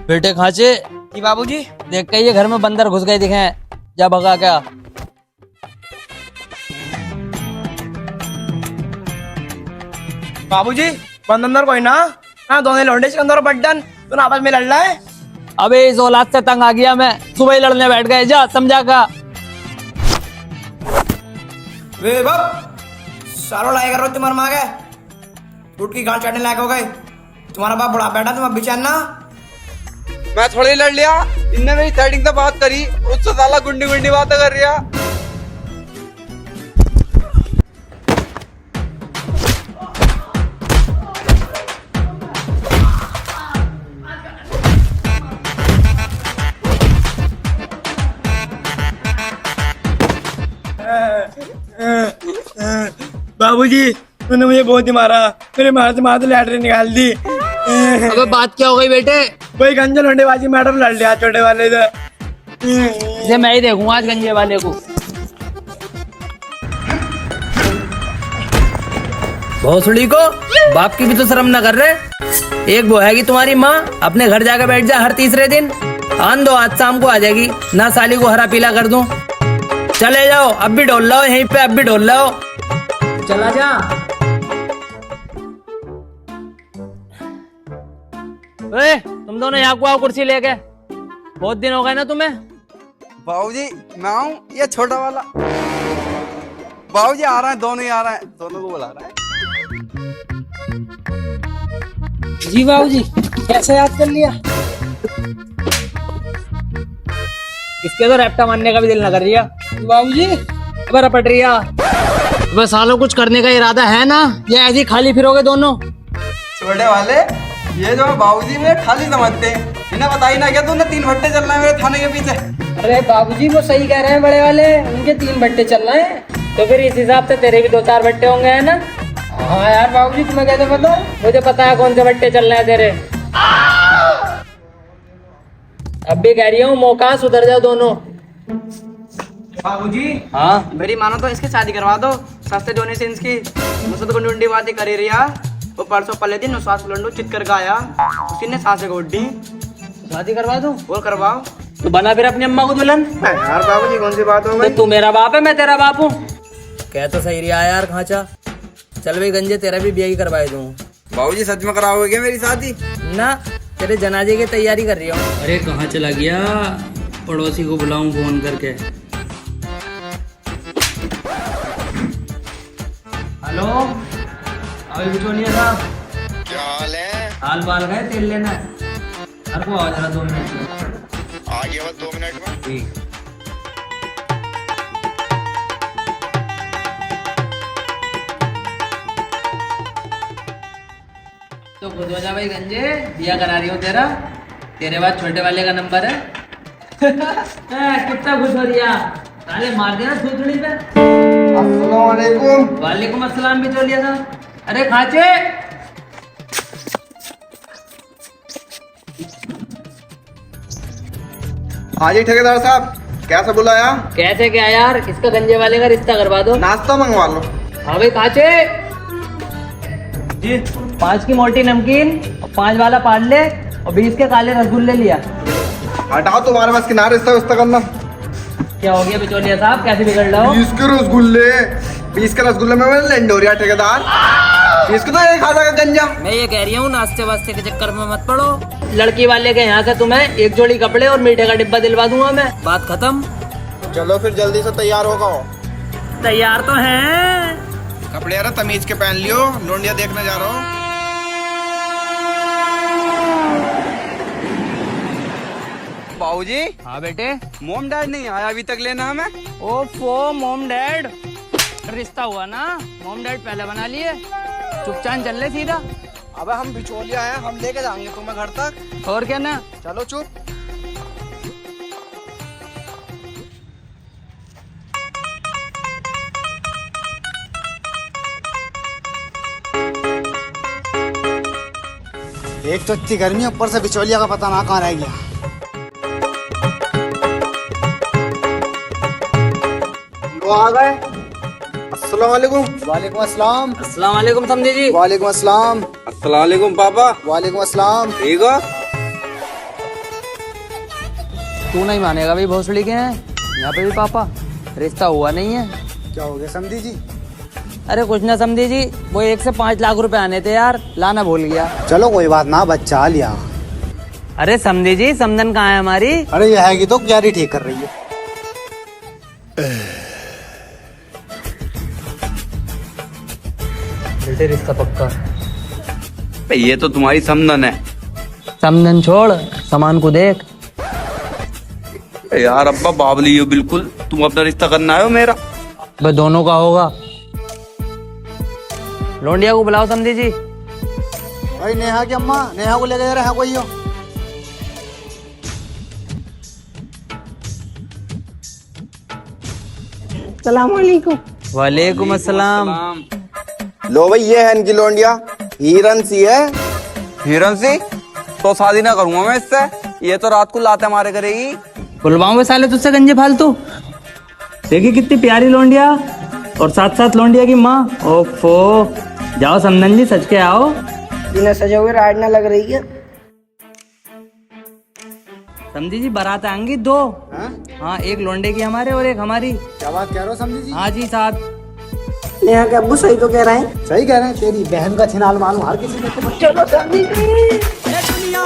बेटे खांचे, जी बाबूजी। देख के ये घर में बंदर घुस गए दिखे हैं। जा भगा क्या। बाबूजी बंद अंदर कोई ना। हाँ दोनों लौंडे सिकंदर और बड्डन तो आपस में लड़ रहा है। अबे इस औलाद से तंग आ गया मैं, सुबह ही लड़ने बैठ गए। जा समझा का। वे बाप सारो लाए करो तुम्हारे माँ के टूट की गांड चढ़ने लायक हो गए। तुम्हारा बाप बड़ा बैठा तुम अब बेचैन ना। मैं थोड़ी लड़ लिया, इनने मेरी थ्रेडिंग से बात करी, उससे साला गुंडी गुंडी बातें कर रहा। बाबूजी तूने मुझे बहुत ही मारा, मेरे माँ से लैटरी निकाल दी। अबे बात क्या हो गई बेटे? वही गंजे लौंडेबाजी मैडम लड़ लिया छोटे वाले से। ये मैं ही देखूंगा आज गंजे वाले को। भोसड़ी को बाप की भी तो शर्म ना कर रहे। एक वो है कि तुम्हारी माँ अपने घर जाकर बैठ जा हर तीसरे दिन। आन दो, आज शाम को आ जाएगी ना, साली को हरा पीला कर दूं। चले जाओ, अब भी डोल लो यहीं पे, अब भी डोल लो। चला जा। ए, तुम दोनों यहाँ को आओ कुर्सी लेके। बहुत दिन हो गए ना तुम्हें। बाबूजी मैं आऊं, ये छोटा वाला बाबूजी आ रहा है, दोनों ही आ रहा है, दोनों को बुला रहा है। जी बाबूजी, कैसे याद कर लिया? इसके तो रैप्टा मारने का भी दिल न कर रिया बाबूजी। अब रपट रिया बस, सालों कुछ करने का इरादा है ना, ये ऐसे ही खाली फिरोगे दोनों? छोटे वाले ये जो बाबूजी में खाली समझते हैं, इन्हें बताई ना क्या तूने 3 भट्टे चल रहे हैं मेरे थाने के पीछे। अरे बाबूजी वो सही कह रहे हैं बड़े वाले, उनके 3 भट्टे चल रहे हैं, तो फिर इस हिसाब से तेरे भी 2-4 भट्टे होंगे है ना? हाँ यार बाबूजी तुम्हें कैसे पता? मुझे पता है कौन से भट्टे चल रहे हैं तेरे। अब भी कह रही हूँ मौका, सुधर जाओ दोनों। बाबूजी हाँ मेरी मानो तो इसकी शादी करवा दो, सस्ते जोनी सिंस की। मुझसे तो गुंडी बातें कर ही रिया। वो परसों पहले दिन सास लंडू चित कर आया, उसी ने सांसें को उड्डी। शादी करवा दूं? बोल करवाओ। तो बना फिर अपनी अम्मा को दुल्हन। यार बाबूजी कौन सी बात हो तो गई? तू मेरा बाप है, मैं तेरा बाप हूँ। कह तो सही रहा यार खांचा। चल भाई गंजे, तेरा भी ब्याह करवाए दूं। बाबूजी सच में कराओगे क्या मेरी शादी? ना, तेरे जनाजे की तैयारी कर रही हूँ। अरे कहाँ चला गया? पड़ोसी को बुलाऊं फोन करके। हेलो अभी बिचौलिया साहब, क्या हाल है? हाल बाल गए तेल लेना है। घर को आओ जरा 2 मिनट में। आ गया बस 2 मिनट में। ठीक। तो खुद हो जा भाई गंजे, दिया करा रही हूँ तेरा। तेरे बाद छोटे वाले का नंबर है। कितना खुश हो रिया, ताले मार दिया सूचड़ी पे। अस्सलाम वालेकुम। वालेकुम अस्सलाम भी चलिए था। अरे खाचे, हाँ जी ठेकेदार साहब, कैसे बुलाया? कैसे क्या यार, इसका गंजे वाले का रिश्ता करवा दो। नाश्ता मंगवा लो। हाँ भाई खाचे जी, 5 की मोटी नमकीन और 5 वाला पार्ले और 20 के काले रसगुल्ले लिया। हटाओ, तुम्हारे पास किनारे रिश्ता उस्ता करना। क्या हो गया बिचौलिया साहब, कैसे बिगड़ रहा हो? 20 के रसगुल्ले, 20 के रसगुल्ले में मैंने लंडोरिया ठेकेदार। 20 को तो एक खाता का गंजा। मैं ये कह रही हूँ नाश्ते वास्ते के चक्कर में मत पड़ो। लड़की वाले के यहाँ से तुम्हें 1 जोड़ी कपड़े और मीठे का डिब्बा दिलवा दूंगा मैं। बात खत्म। चलो फिर जल्दी से तैयार होगा। तैयार तो हैं। कपड़े यार तमीज के पहन लियो, लोंडिया देखने जा रहा हूँ। बाबूजी। हाँ बेटे। मोम डैड नहीं आया अभी तक लेना हमें। ओफो मोम डैड, रिश्ता हुआ ना, मोम डैड पहले बना लिए। चुपचाप चल ले सीधा। अबे हम बिचौलिया हैं, हम लेके जाएंगे तुम्हें घर तक। और क्या ना, चलो चुप। एक तो इतनी गर्मी, ऊपर से बिचौलिया का पता ना कहाँ रह गया। वो आ गए। अस्सलाम वालेकुम। वालेकुम अस्सलाम। अस्सलाम वालेकुम समझे जी। वालेकुम अस्सलाम। अस्सलाम वालेकुम पापा। वालेकुम अस्सलाम। ठीक हो? तू नहीं मानेगा भाई, भोसड़ी के हैं यहाँ पे भी पापा, रिश्ता हुआ नहीं है। क्या हो गया समधी जी? अरे कुछ ना समझी जी, वो 1 से 5 लाख रुपए आने थे यार, लाना भूल गया। चलो कोई बात ना, बच्चा आ लिया। अरे समझी जी, समझन कहाँ है हमारी? अरे ये है कि तो क्यारी ठीक कर रही है। बेटे रिश्ता पक्का। ये तो तुम्हारी समधन है समझन छोड़, सामान को देख। यार। अब्बा बावली हो बिल्कुल, तुम अपना रिश्ता करना है मेरा। भाई दोनों का होगा। लोंडिया को बुलाओ समझी जी। भाई नेहा की अम्मा, नेहा को लेके जा रहा है कोई हो? वालेकुम अस्सलाम। लो भाई ये है इनकी लोंडिया, हिरन सी है। हिरन सी तो शादी ना करूंगा मैं इससे, ये तो रात को लाते मारे करेगी। बुलवाऊं वे साले तुझसे गंजे फालतू। देखी कितनी प्यारी लोंडिया, और साथ साथ लोंडिया की माँ। ओफो, जाओ समधन जी सच के आओ। बिना सजे हुए राड ना लग रही है। समझी जी बारात आएंगी 2। हाँ, एक लोंडे की हमारे और एक हमारी। क्या बात कह रहे हो समधी जी? हाँ जी साहब। नेहा के अब्बू सही तो कह रहे हैं। सही कह रहे हैं, तेरी बहन का छिनाल मालूम हर किसी को। चलो समझी। दुनिया